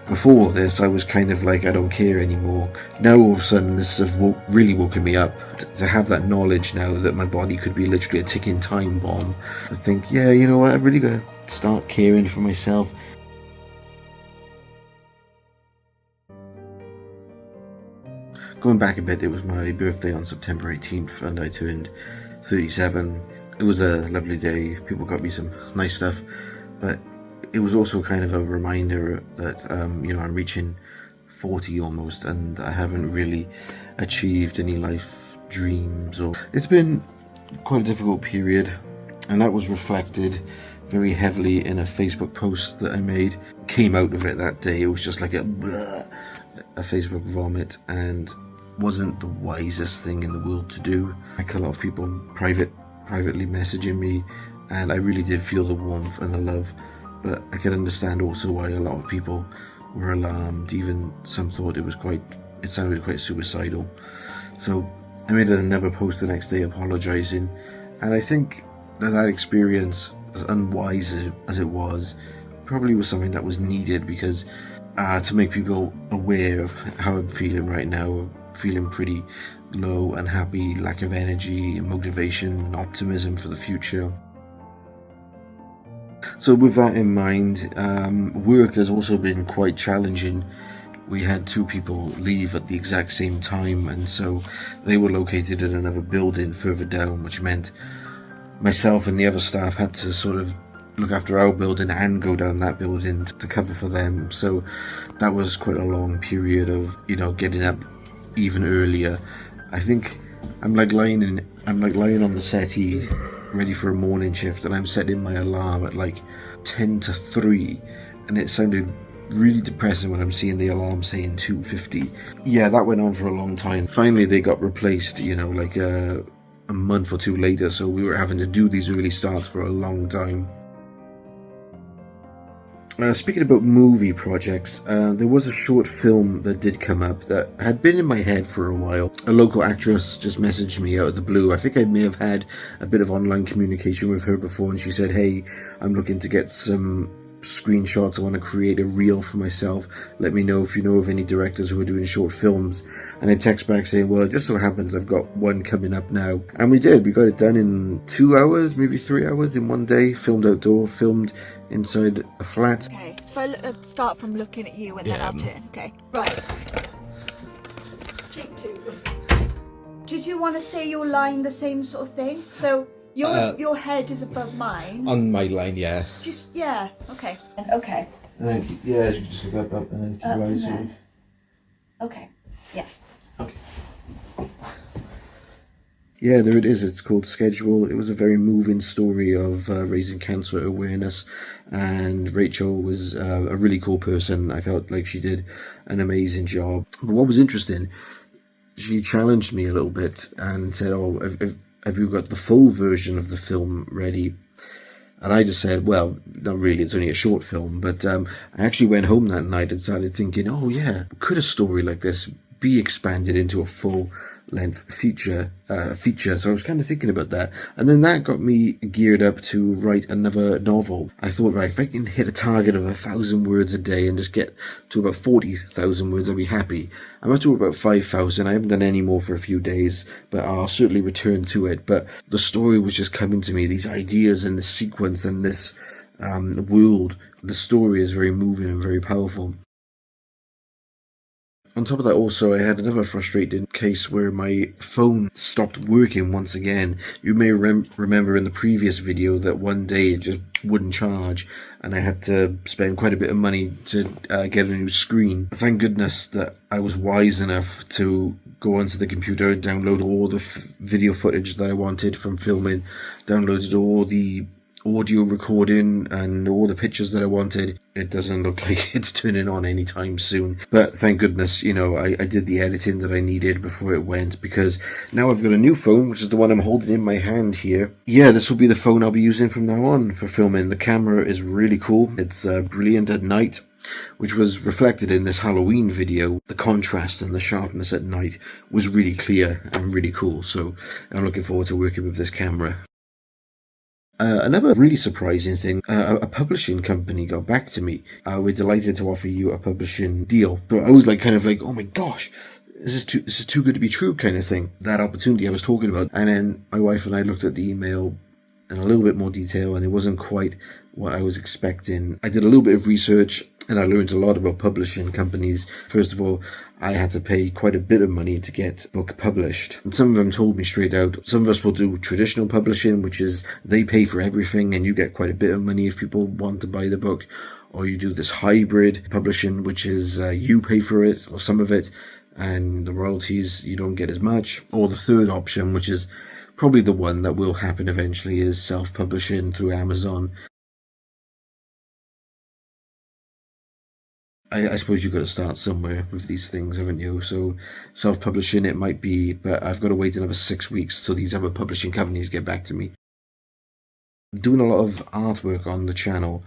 Before this, I was kind of like, I don't care anymore. Now all of a sudden this has really woken me up to have that knowledge now that my body could be literally a ticking time bomb. I think, yeah, you know what, I really gotta start caring for myself. Going back a bit, it was my birthday on September 18th and I turned 37. It was a lovely day. People got me some nice stuff, but it was also kind of a reminder that, you know, I'm reaching 40 almost and I haven't really achieved any life dreams. Or it's been quite a difficult period, and that was reflected very heavily in a Facebook post that I made. Came out of it that day, it was just like a Facebook vomit, and wasn't the wisest thing in the world to do. Like a lot of people privately messaging me, and I really did feel the warmth and the love, but I can understand also why a lot of people were alarmed. Even some thought it sounded quite suicidal. So I made another post the next day apologizing, and I think that experience, as unwise as it was, probably was something that was needed, because to make people aware of how I'm feeling right now, feeling pretty low, unhappy, lack of energy, motivation, and optimism for the future. So with that in mind, work has also been quite challenging. We had 2 people leave at the exact same time, and so they were located in another building further down, which meant myself and the other staff had to sort of look after our building and go down that building to cover for them. So that was quite a long period of, you know, getting up even earlier. I think I'm like lying on the settee ready for a morning shift, and I'm setting my alarm at like 10 to 3, and it sounded really depressing when I'm seeing the alarm saying 2:50. Yeah, that went on for a long time. Finally they got replaced, you know, like a month or 2 later, so we were having to do these early starts for a long time. Speaking about movie projects, there was a short film that did come up that had been in my head for a while. A local actress just messaged me out of the blue. I think I may have had a bit of online communication with her before, and she said, hey, I'm looking to get some screenshots. I want to create a reel for myself. Let me know if you know of any directors who are doing short films. And I text back saying, well, it just so happens I've got one coming up now. And we did. We got it done in 2 hours, maybe 3 hours in one day. Filmed outdoor, filmed inside a flat. Okay, so if I start from looking at you and then I'll turn. Okay, right. Take 2. Did you want to say your line the same sort of thing? So your head is above mine. On my line, yeah. Just, yeah, okay. Okay. And then, yeah, you just look up and then keep your eyes sort of. Okay, yeah. Okay. Yeah, there it is. It's called Schedule. It was a very moving story of raising cancer awareness, and Rachel was a really cool person. I felt like she did an amazing job. But what was interesting, she challenged me a little bit and said, oh, have you got the full version of the film ready? And I just said, well, not really, it's only a short film. But I actually went home that night and started thinking, oh yeah, could a story like this be expanded into a full-length feature? So I was kind of thinking about that. And then that got me geared up to write another novel. I thought, right, if I can hit a target of 1,000 words a day and just get to about 40,000 words, I'll be happy. I'm up to about 5,000. I haven't done any more for a few days, but I'll certainly return to it. But the story was just coming to me, these ideas and this sequence and this world. The story is very moving and very powerful. On top of that, also, I had another frustrating case where my phone stopped working once again. You may remember in the previous video that one day it just wouldn't charge, and I had to spend quite a bit of money to get a new screen. Thank goodness that I was wise enough to go onto the computer and download all the video footage that I wanted from filming, downloaded all the audio recording and all the pictures that I wanted. It doesn't look like it's turning on anytime soon, but thank goodness, you know, I did the editing that I needed before it went, because now I've got a new phone, which is the one I'm holding in my hand here. Yeah, this will be the phone I'll be using from now on for filming. The camera is really cool. It's brilliant at night, which was reflected in this Halloween video. The contrast and the sharpness at night was really clear and really cool, so I'm looking forward to working with this camera. Another really surprising thing, a publishing company got back to me. We're delighted to offer you a publishing deal. So I was like, kind of like, oh my gosh, this is too good to be true kind of thing. That opportunity I was talking about. And then my wife and I looked at the email in a little bit more detail, and it wasn't quite what I was expecting. I did a little bit of research, and I learned a lot about publishing companies. First of all, I had to pay quite a bit of money to get a book published. And some of them told me straight out, some of us will do traditional publishing, which is they pay for everything and you get quite a bit of money if people want to buy the book. Or you do this hybrid publishing, which is you pay for it or some of it, and the royalties you don't get as much. Or the third option, which is probably the one that will happen eventually, is self-publishing through Amazon. I suppose you've got to start somewhere with these things, haven't you? So self-publishing it might be, but I've got to wait another 6 weeks till these other publishing companies get back to me. I'm doing a lot of artwork on the channel,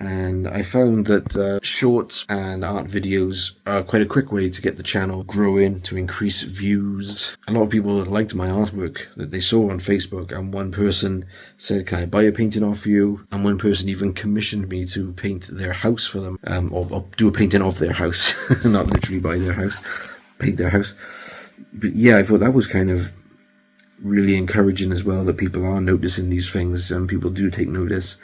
and I found that short and art videos are quite a quick way to get the channel growing, to increase views. A lot of people liked my artwork that they saw on Facebook, and one person said, can I buy a painting off you? And one person even commissioned me to paint their house for them, or do a painting of their house, not literally buy their house, paint their house. But yeah, I thought that was kind of really encouraging as well, that people are noticing these things and people do take notice.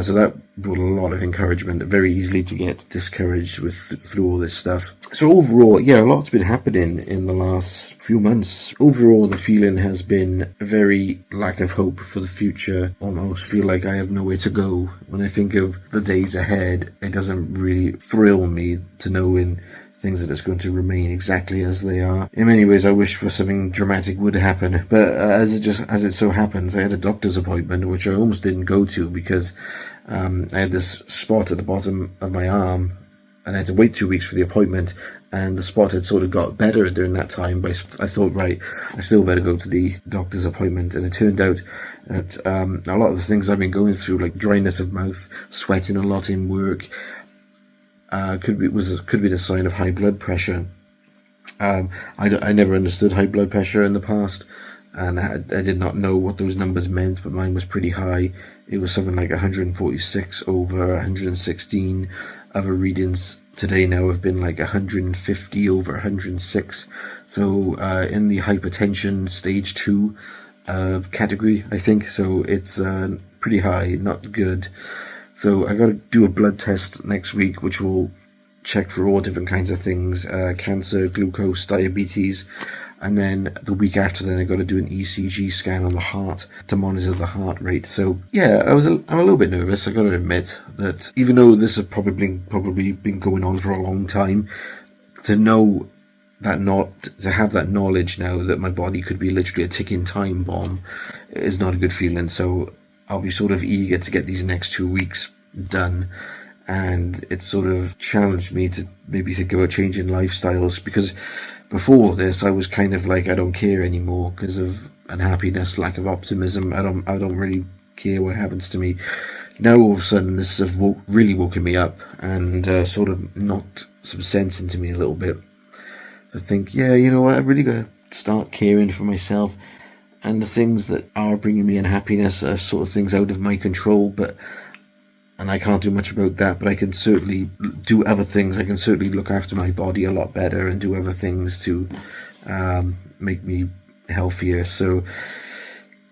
So that brought a lot of encouragement. Very easily to get discouraged through all this stuff. So overall, yeah, a lot's been happening in the last few months. Overall, the feeling has been a very lack of hope for the future. Almost feel like I have nowhere to go. When I think of the days ahead, it doesn't really thrill me to knowing things that it's going to remain exactly as they are. In many ways, I wish for something dramatic would happen, but as it so happens, I had a doctor's appointment, which I almost didn't go to because I had this spot at the bottom of my arm, and I had to wait 2 weeks for the appointment, and the spot had sort of got better during that time, but I thought, right, I still better go to the doctor's appointment. And it turned out that a lot of the things I've been going through, like dryness of mouth, sweating a lot in work, could be the sign of high blood pressure. I never understood high blood pressure in the past, and I did not know what those numbers meant, but mine was pretty high. It was something like 146 over 116. Other readings today now have been like 150 over 106. So in the hypertension stage 2 category, I think. So it's pretty high, not good. So I got to do a blood test next week, which will check for all different kinds of things, cancer, glucose, diabetes. And then the week after that, I got to do an ECG scan on the heart to monitor the heart rate. So yeah, I'm a little bit nervous. I got to admit that even though this has probably been going on for a long time, to know that to have that knowledge now that my body could be literally a ticking time bomb is not a good feeling. So I'll be sort of eager to get these next 2 weeks done. And it's sort of challenged me to maybe think about changing lifestyles, because before this I was kind of like, I don't care anymore because of unhappiness, lack of optimism. I don't really care what happens to me. Now all of a sudden this has really woken me up and sort of knocked some sense into me a little bit. I think, yeah, you know what, I've really got to start caring for myself. And the things that are bringing me unhappiness are sort of things out of my control, and I can't do much about that, but I can certainly do other things. I can certainly look after my body a lot better and do other things to make me healthier. So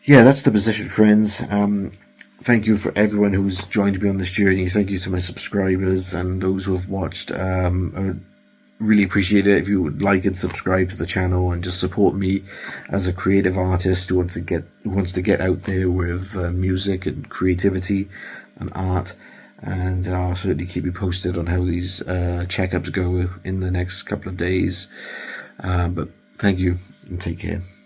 yeah, that's the position, friends. Thank you for everyone who's joined me on this journey. Thank you to my subscribers and those who have watched. I really appreciate it if you would like and subscribe to the channel and just support me as a creative artist who wants to get out there with music and creativity and art. And I'll certainly keep you posted on how these checkups go in the next couple of days. But thank you and take care.